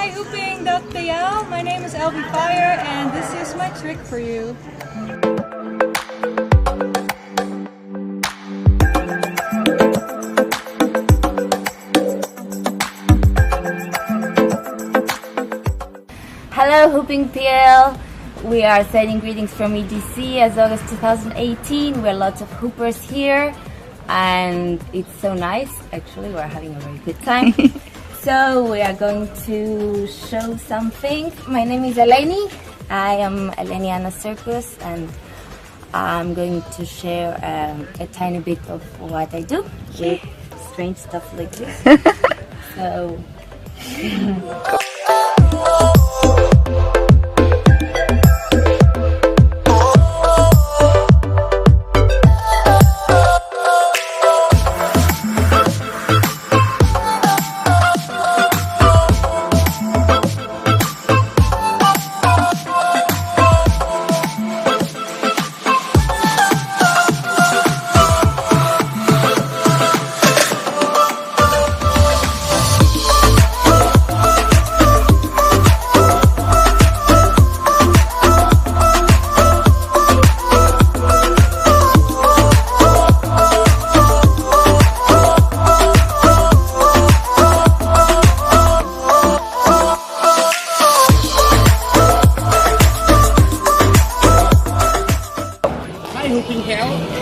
Hi, hooping.pl. My name is Elby Fire and this is my trick for you. Hello Hooping PL, we are sending greetings from EJC as August 2018. We're lots of hoopers here and it's so nice, actually we're having a very good time. So we are going to show something. My name is Eleni, I am Eleniana Circus and I'm going to share a tiny bit of what I do with strange stuff like this. So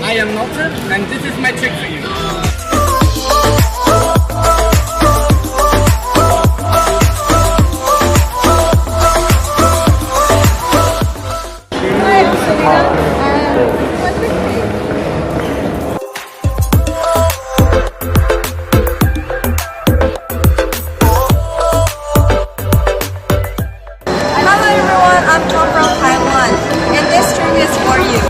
I am Notter, and this is my trick for you. Hi, I'm Selena and my trick for you. Hello everyone, I'm Tom from Taiwan, and this trick is for you.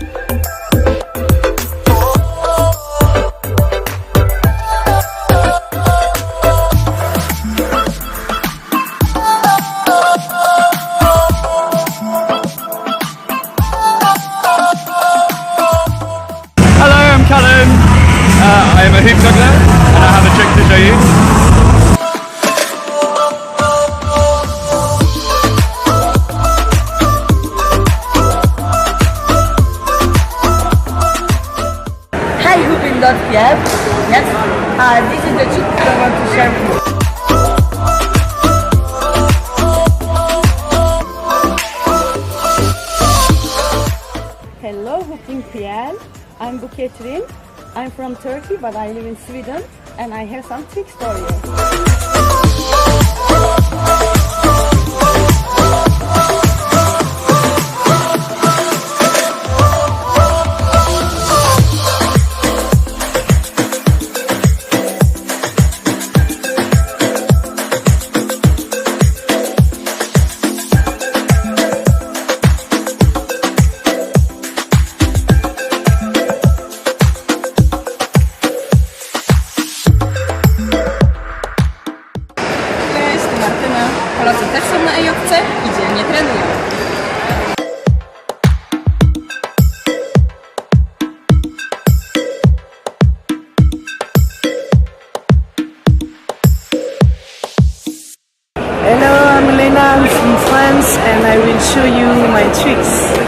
Callum, I am a hoop juggler and I have a trick to show you. hi hooping.pl. Yes, this is the trick I want to share with you. Hello, hooping.pl. I'm Buketrin. I'm from Turkey, but I live in Sweden, and I have some tricks for you. Polacy też są na EJC i dzielnie trenują. Hello, I'm Elena, I'm from France and I will show you my tricks.